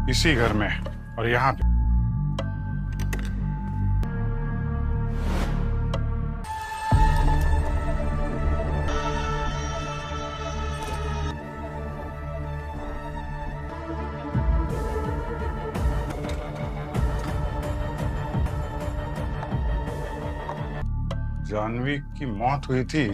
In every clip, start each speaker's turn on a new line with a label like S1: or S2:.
S1: इसी घर में और यहाँ पे। जानवी की मौत हुई थी।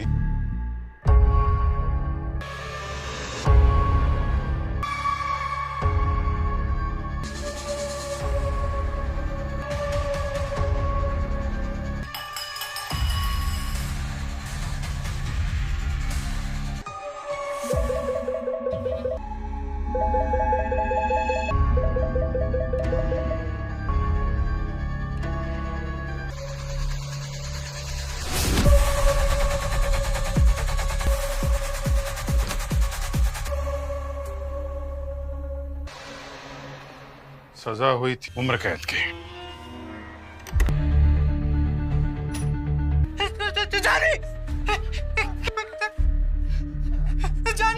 S1: सजा हुई थी उम्र कैद की।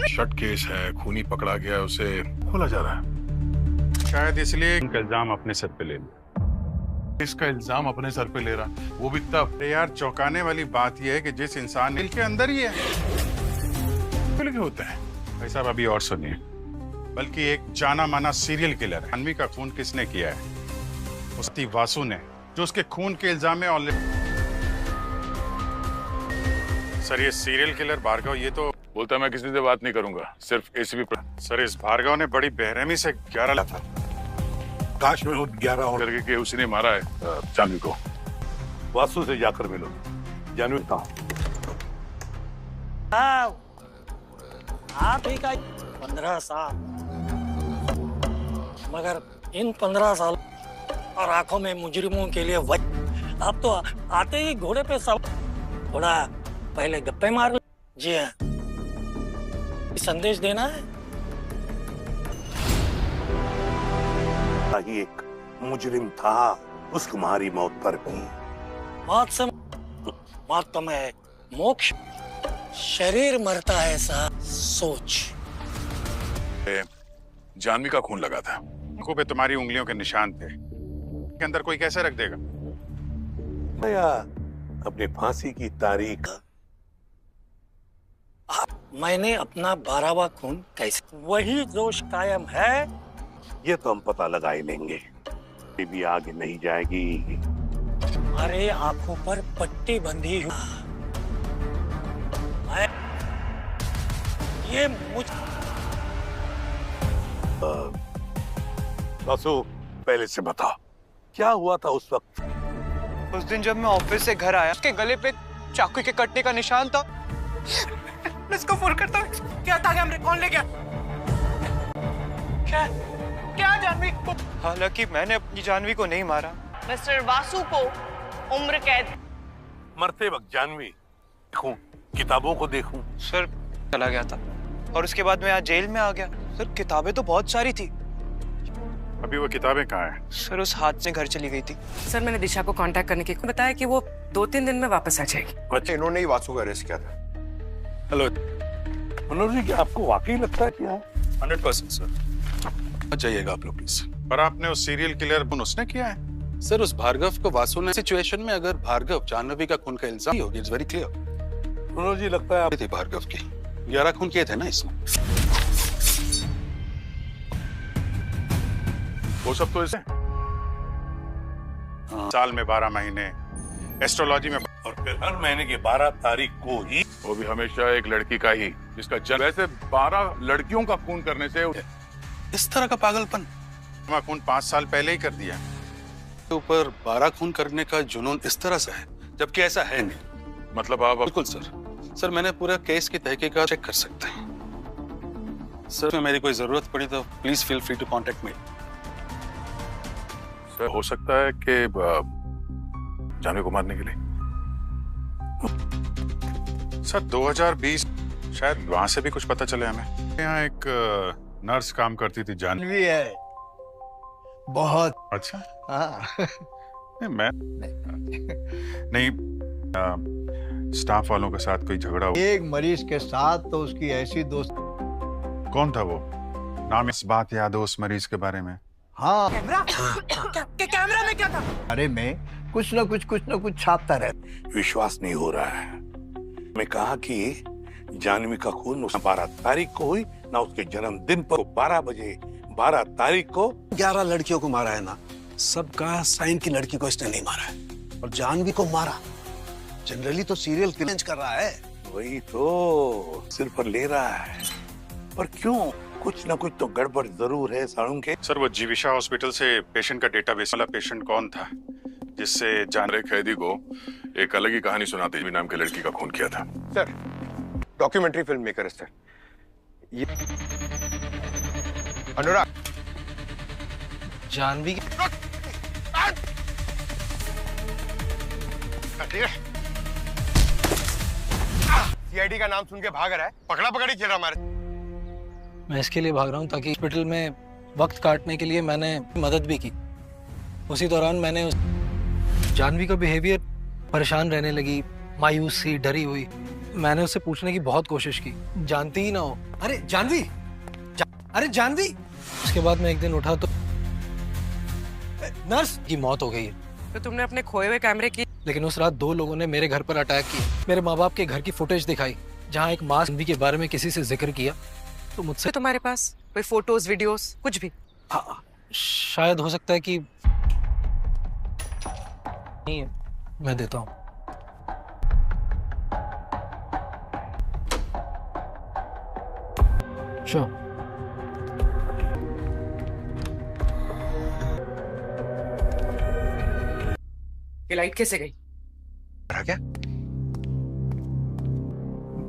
S2: शट केस है, खूनी पकड़ा गया, उसे खोला जा रहा है।
S1: शायद इसलिए इनका इल्जाम अपने सर पे ले लिया।
S2: इसका इल्जाम अपने सर पे ले रहा, वो भी तब।
S1: यार चौंकाने वाली बात यह है कि जिस इंसान दिल के अंदर ही है
S2: क्या होता है
S1: भाई साहब, अभी और सुनिए। बल्कि एक जाना माना सीरियल किलर है। जानवी का खून किसने किया है? उसकी वासु ने, जो उसके खून के इल्जाम में ऑलरेडी। सर ये सीरियल किलर भार्गव, ये तो
S2: बोलता मैं किसी से बात नहीं करूंगा, सिर्फ एसीपी।
S1: सर इस भार्गव ने बड़ी बेरहमी से 11 लाख
S2: काश में 11 और करके कि उसने मारा है जानवी को।
S3: वासु से जाकर मिलो। जानवी कहाँ?
S4: आप ही का 15 साल, मगर इन 15 साल और आंखों में मुजरिमों के लिए वक्त। आप तो आते ही घोड़े पे सब थोड़ा पहले गप्पे मार ले। जी हाँ, संदेश देना है।
S3: ही एक मुजरिम था, उस तुम्हारी मौत पर भी।
S4: मौत तो मैं मोक्ष, शरीर मरता है सा सोच।
S2: जानवी का खून लगा था।
S1: आंखों पे तुम्हारी उंगलियों के निशान थे, के अंदर कोई कैसे रख देगा?
S3: या अपनी फांसी की तारीख।
S4: मैंने अपना 12वां खून कैसे? वही जोश कायम है।
S3: ये तो हम पता लगा ही लेंगे। ये भी आगे नहीं जाएगी।
S4: हमारे आंखों पर पट्टी बंधी हुई। ये मुझ
S3: वासु, पहले से बता क्या हुआ था उस वक्त?
S5: उस दिन जब मैं ऑफिस से घर आया, उसके गले पे चाकू के कटने का निशान था। मैं इसको फोन करता हूँ। क्या था कैमरे? कौन ले गया? क्या क्या जानवी को? हालांकि मैंने अपनी जानवी को नहीं मारा।
S6: मिस्टर वासु को उम्र कैद।
S3: मरते वक्त जानवी देखूं, किताबों को देखूं।
S5: सर चला गया था और उसके बाद मैं यहाँ जेल में आ गया। सर किताबें तो बहुत सारी थी।
S1: अभी वो किताबें कहाँ हैं?
S5: सर उस हाथ से घर चली गई थी।
S7: सर मैंने दिशा को कांटेक्ट करने के बताया कि वो 2-3 दिन में वापस आ जाएगी।
S3: अच्छा,
S2: इन्होंने ही वासु को अरेस्ट किया था।
S1: हेलो
S3: मनोज जी, क्या आपको वाकई लगता है क्या?
S2: 100% सर। मत जाइएगा आप लोग प्लीज।
S1: पर आपने उस सीरियल किलर उसने किया है?
S8: सर उस भार्गव को वासु ने सिचुएशन में अगर भार्गव जानवी का खून का इल्जाम होगी, it's very clear.
S3: Manoj ji, लगता है आप
S8: थी भार्गव की 11 खून किए थे ना इसने।
S1: वो सब तो इसे साल में 12 महीने, एस्ट्रोलॉजी में,
S3: और फिर हर महीने की 12 तारीख को ही।
S2: वो भी हमेशा एक लड़की का ही, जिसका जन्म। वैसे 12 लड़कियों का खून करने से
S8: इस तरह का पागलपन
S1: खून 5 साल पहले ही कर दिया।
S8: के ऊपर 12 खून करने का जुनून इस तरह से है, जबकि ऐसा है नहीं।
S2: मतलब आप
S8: बिल्कुल सर मैंने पूरा केस की तहकीकात चेक कर सकते हैं। सर मेरी कोई जरूरत पड़ी तो please feel free to contact me.
S2: Sir हो सकता है कि जानवी को मारने के लिए।
S1: सर 2020 शायद वहां से भी कुछ पता चले हमें। यहाँ एक नर्स काम करती थी, जानवी
S9: है बहुत।
S1: अच्छा
S9: हाँ।
S1: नहीं, मैं नहीं, स्टाफ वालों के साथ कोई झगड़ा हुआ?
S9: एक मरीज के साथ तो उसकी ऐसी दोस्त।
S1: कौन था वो? नाम इस बात याद हो उस मरीज के बारे में?
S9: हाँ
S5: कैमरा कैमरा में क्या था?
S9: अरे मैं कुछ ना कुछ छापता रहता।
S3: विश्वास नहीं हो रहा है। मैं कहा कि जानवी का खून उस 12 तारीख को हुई ना, उसके जन्मदिन पर 12 बजे 12 तारीख को
S10: 11 लड़कियों को मारा है ना, सबका साइन की लड़की को इसने नहीं मारा है और जानवी को मारा। जनरली तो सीरियल किलिंग कर रहा है।
S3: वही तो सिर पर ले रहा है, पर क्यों? कुछ ना कुछ तो गड़बड़ जरूर है साळुंके के।
S1: सर वो जीविशा हॉस्पिटल से पेशेंट का डेटाबेस वाला पेशेंट कौन था जिससे जान
S2: हमारे कैदी को एक अलग ही कहानी सुनाते हुए नाम की लड़की का खून किया था।
S11: सर डॉक्यूमेंट्री फिल्म मेकर है सर ये अनुराग
S5: जानवी
S11: सीआईडी का नाम सुन के भाग रहा है, पकड़ा पकड़ी खेल रहा हमारे।
S5: मैं इसके लिए भाग रहा हूँ ताकि हॉस्पिटल में वक्त काटने के लिए मैंने मदद भी की। उसी दौरान मैंने जानवी का बिहेवियर परेशान रहने लगी, मायूस सी, डरी हुई। मैंने उससे पूछने की बहुत कोशिश की, जानती ही ना हो। अरे जानवी अरे जानवी। उसके बाद मैं एक दिन उठा तो नर्स की मौत हो गई है।
S7: तो तुमने अपने खोए हुए कैमरे की?
S5: लेकिन उस रात 2 लोगों ने मेरे घर पर अटैक किया। मेरे माँ बाप के घर की फुटेज दिखाई जहाँ एक माँ जानवी के बारे में किसी से जिक्र किया। तो मुझसे
S7: तुम्हारे पास कोई फोटोज, वीडियोस, कुछ भी?
S5: हाँ, शायद हो सकता है कि नहीं है। मैं देता हूँ। Sure.
S7: ये लाइट कैसे गई?
S11: क्या?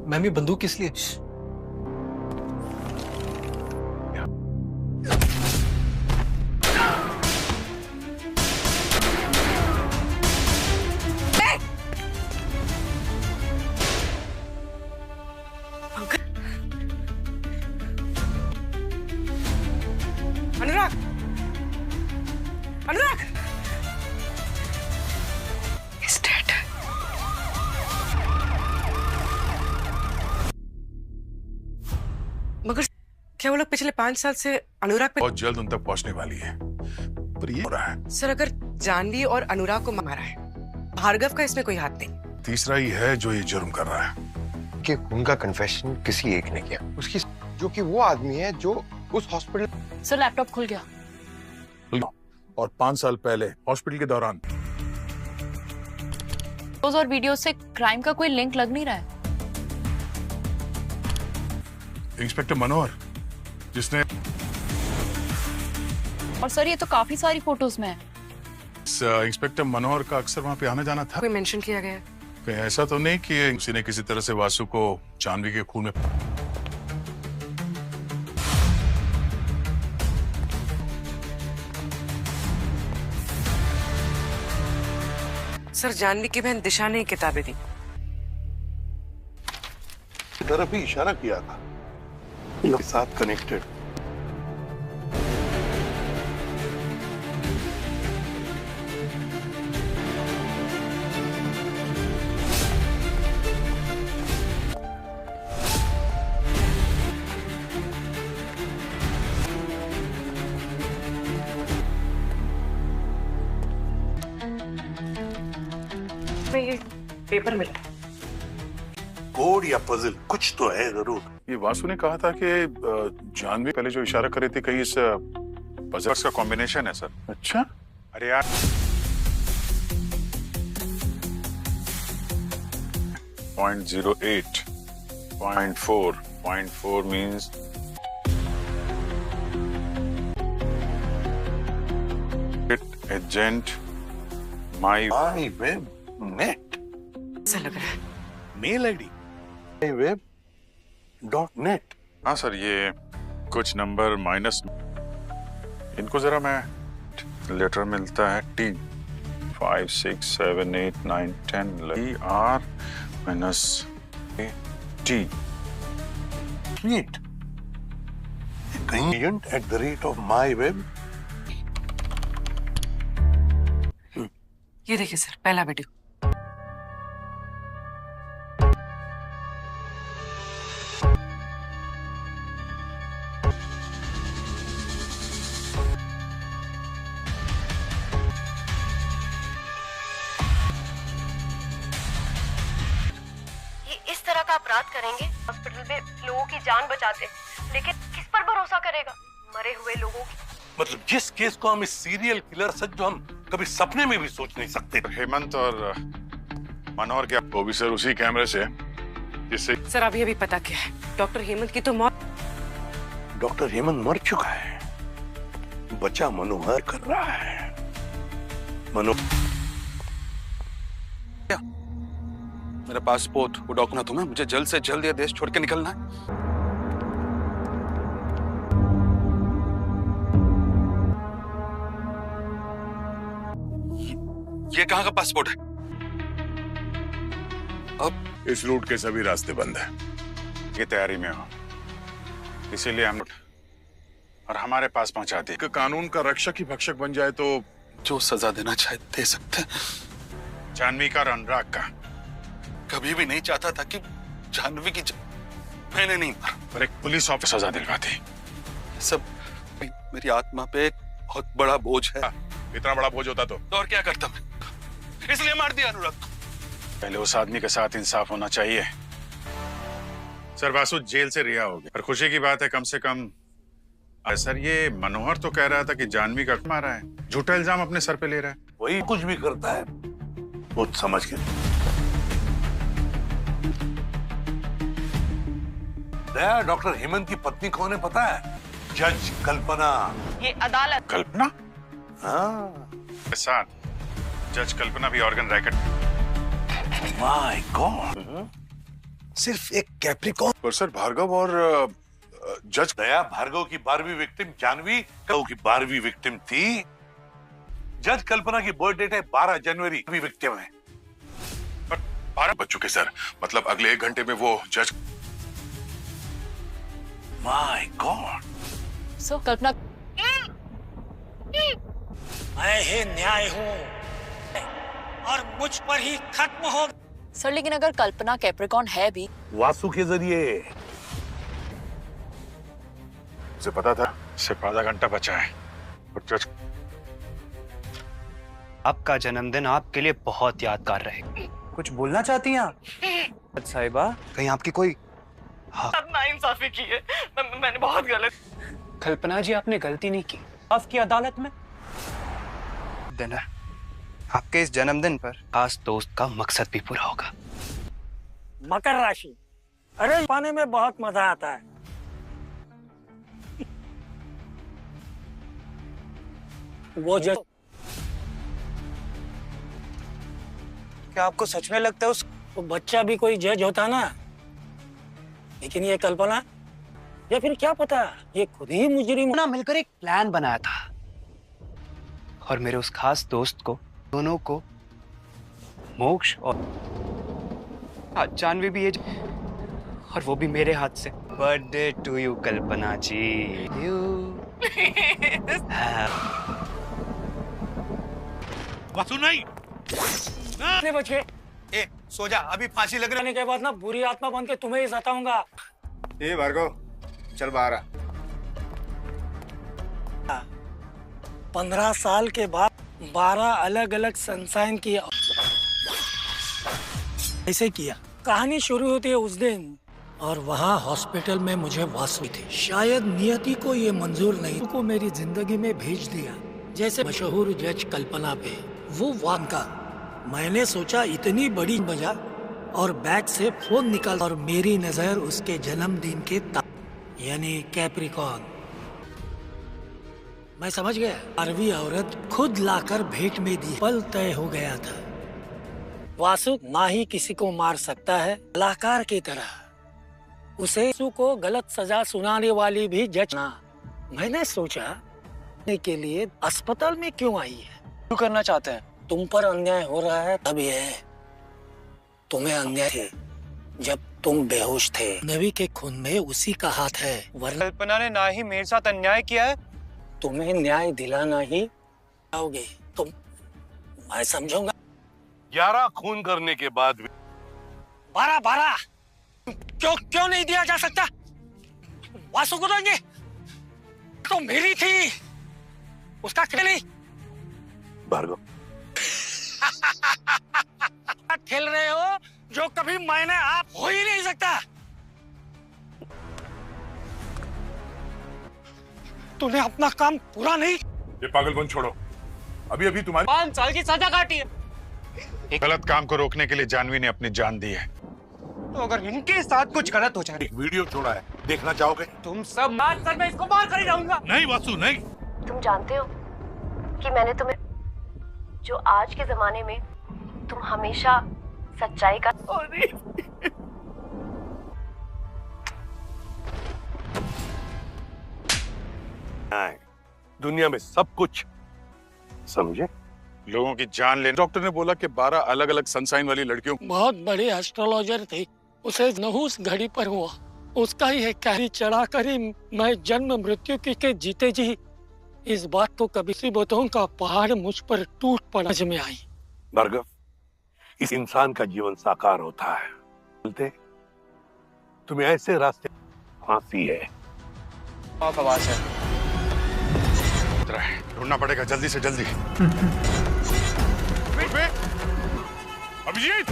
S5: मैम ये बंदूक किस लिए?
S7: अनुराग! अनुराग! He's dead. मगर क्या वो लोग पिछले 5 साल से अनुराग पे?
S2: बहुत जल्द उन तक पहुंचने वाली है, पर ये हो रहा है।
S7: सर अगर जानवी और अनुराग को मारा है, भार्गव का इसमें कोई हाथ नहीं।
S2: तीसरा ही है जो ये जुर्म कर रहा है।
S11: कि उनका कन्फेशन किसी एक ने किया, उसकी जो कि वो आदमी है जो उस हॉस्पिटल।
S6: सर लैपटॉप खुल गया।
S2: और 5 साल पहले हॉस्पिटल के दौरान
S6: फोटोज और वीडियो से क्राइम का कोई लिंक लग नहीं रहा है।
S2: इंस्पेक्टर मनोहर जिसने
S6: और सर ये तो काफी सारी फोटोज में है।
S2: इस इंस्पेक्टर मनोहर का अक्सर वहां पे आना जाना था।
S7: कोई मेंशन किया गया है?
S2: कहीं ऐसा तो नहीं कि उसी ने किसी तरह से वासु को जानवी के खून में।
S7: सर जानवी की बहन दिशा ने किताबें दी।
S3: तरफ ही इशारा किया था, इनके साथ कनेक्टेड।
S7: ये पेपर मिला।
S3: कोड या पजल कुछ तो है जरूर।
S2: ये वासु ने कहा था कि जानवी पहले जो इशारा करे थे कहीं इस
S1: बजर्स का कॉम्बिनेशन है सर।
S2: अच्छा,
S1: अरे यार 0.08, 0.4 means agent my
S3: web net
S7: ऐसा लग रहा है।
S3: Mail ID web.net।
S1: हाँ सर, ये कुछ नंबर माइनस, इनको जरा मैं लेटर मिलता है T 5 6 7 8 9 10 R माइनस T।
S3: कहीं agent@of my web।
S7: ये देखिए सर, पहला वीडियो।
S12: का अपराध करेंगे, हॉस्पिटल में लोगों की जान बचाते, लेकिन किस पर भरोसा करेगा? मरे हुए लोगों की।
S3: मतलब जिस केस को हम इस सीरियल किलर से जो हम कभी सपने में भी सोच नहीं सकते।
S1: हेमंत और मनोहर क्या वो भी सर उसी कैमरे से जिससे
S7: सर अभी अभी पता क्या है, डॉक्टर हेमंत की तो मौत।
S3: डॉक्टर हेमंत मर चुका है, बचा मनोहर कर रहा है।
S8: मेरा पासपोर्ट, वो डॉक्यूमेंट तुम्हें, मुझे जल्द से जल्द ये देश छोड़ के निकलना है। ये कहाँ का पासपोर्ट है? अब
S2: इस रूट के सभी रास्ते बंद हैं।
S1: ये तैयारी में हो, इसीलिए हम और हमारे पास पहुंचा दी।
S2: कानून का रक्षक ही भक्षक बन जाए तो
S8: जो सजा देना चाहे दे सकते हैं।
S1: जानवी का और अनुराग का।
S8: कभी भी नहीं चाहता था कि जानवी की मैंने नहीं मारा,
S1: पर एक पुलिस ऑफिसर सजा दिलवाती।
S8: सब मेरी आत्मा पे एक बहुत बड़ा बोझ है।
S2: इतना बड़ा बोझ होता तो
S8: और क्या करता मैं, इसलिए मार दिया अनुराग को।
S1: पहले उस आदमी के साथ इंसाफ होना चाहिए। सर वासु जेल से रिहा हो गया, पर खुशी की बात है कम से कम। सर ये मनोहर तो कह रहा था कि जानवी का मारा है, झूठा इल्जाम अपने सर पे ले रहा है।
S3: वही कुछ भी करता है बहुत समझ के। दया, डॉक्टर हेमंत की पत्नी कौन है पता है? जज कल्पना।
S12: ये अदालत।
S1: कल्पना?
S3: हाँ।
S1: साथ जज कल्पना भी ऑर्गन रैकेट।
S3: My God.
S10: सिर्फ एक कैप्रिकॉर्न।
S2: पर सर भार्गव और जज
S3: दया भार्गव की 12वीं विक्टिम जानवी की 12वीं विक्टिम थी। जज कल्पना की बर्थ डेट है 12 जनवरी भी विक्टिम है।
S2: पर 12 बज चुके सर, मतलब अगले 1 घंटे में वो जज।
S3: My God.
S6: सो कल्पना,
S4: मैं ही न्याय हूँ और मुझ पर ही खत्म हो।
S6: सर लेकिन अगर कल्पना कैप्रिकॉर्न है भी,
S3: वासु के जरिए
S2: उसे पता था।
S1: सिर्फ आधा घंटा बचा है।
S13: आपका जन्मदिन आपके लिए बहुत यादगार रहेगा।
S14: कुछ बोलना चाहती हैं आप साहिबा?
S13: कहीं आपकी कोई
S12: नाइंसाफी की है, मैंने बहुत गलत।
S14: कल्पना जी आपने गलती नहीं की। आपकी अदालत में
S13: दिन है, आपके इस जन्मदिन पर खास दोस्त का मकसद भी पूरा होगा।
S4: मकर राशि, अरे पाने में बहुत मजा आता है। वो जज,
S14: क्या आपको सच में लगता है
S4: वो बच्चा भी कोई जज होता ना? लेकिन ये कल्पना, या फिर क्या पता ये खुद ही मुजरिम
S13: ना मिलकर एक प्लान बनाया था और मेरे उस खास दोस्त को, दोनों को मोक्ष और जानवी भी ये, और वो भी मेरे हाथ से। बर्थडे टू यू कल्पना जी।
S3: वासु नहीं।
S4: कितने बचे?
S10: ए, सो जा, अभी फांसी लग
S4: के बाद ना बुरी आत्मा बन के तुम्हें ही सताऊंगा।
S10: ए भार्गव, चल बाहर आ।
S4: 15 साल के बाद 12 अलग अलग सनसाइन किया। ऐसे किया। कहानी शुरू होती है उस दिन, और वहाँ हॉस्पिटल में मुझे वासु थे। शायद नियति को ये मंजूर नहीं को मेरी जिंदगी में भेज दिया, जैसे मशहूर जज कल्पना पे वो वांका। मैंने सोचा इतनी बड़ी बजा और बैग से फोन निकाल, और मेरी नजर उसके जन्मदिन के यानी कैप्रिकॉर्न। मैं समझ गया, 12वीं औरत खुद लाकर भेंट में दी। पल तय हो गया था। वासु ना ही किसी को मार सकता है, कलाकार की तरह उसे वासु को गलत सजा सुनाने वाली भी जज ना। मैंने सोचा के लिए अस्पताल में क्यों आई है?
S14: क्यों करना चाहते हैं?
S4: तुम पर अन्याय हो रहा है तब ये है। तुम्हें अन्याय थे जब तुम बेहोश थे। नवी के खून में उसी का हाथ है, वरना
S14: कल्पना ने ना ही मेरे साथ अन्याय किया है।
S4: तुम्हें न्याय दिलाना ही आओगे तुम, मैं समझूंगा।
S3: 11 खून करने के बाद भी
S4: 12 क्यों नहीं दिया जा सकता? वासु को देंगे तो मेरी थी, उसका खेली।
S3: भार्गव
S4: खेल रहे हो जो कभी मैंने आप हो ही नहीं सकता। तूने अपना काम पूरा नहीं।
S2: ये पागलपन छोड़ो। अभी अभी तुम्हारी
S14: 5 साल की सजा काटी है।
S1: गलत काम को रोकने के लिए जानवी ने अपनी जान दी है।
S14: तो अगर इनके साथ कुछ गलत हो जाए,
S3: एक वीडियो छोड़ा है, देखना चाहोगे?
S14: तुम सब मार कर मैं इसको मार कर ही रहूंगा।
S3: नहीं वासु, नहीं।
S12: तुम जानते हो कि मैंने तुम्हें, जो आज के जमाने में तुम हमेशा सच्चाई का
S3: दुनिया में सब कुछ समझे।
S1: लोगों की जान लेने।
S2: डॉक्टर ने बोला कि 12 अलग अलग सनसाइन वाली लड़कियों।
S4: बहुत बड़े एस्ट्रोलॉजर थे, उसे नहुस घड़ी पर हुआ। उसका ही एक कैरी चढ़ा कर ही मैं जन्म मृत्यु के जीते जी इस बात को कभी मुसीबतों का पहाड़ मुझ पर टूट पड़ा में आई।
S3: भार्गव, इस इंसान का जीवन साकार होता है। बोलते तुम्हें ऐसे रास्ते फांसी है।
S13: आवाज है,
S1: ढूंढना पड़ेगा जल्दी से जल्दी।
S2: अभिजीत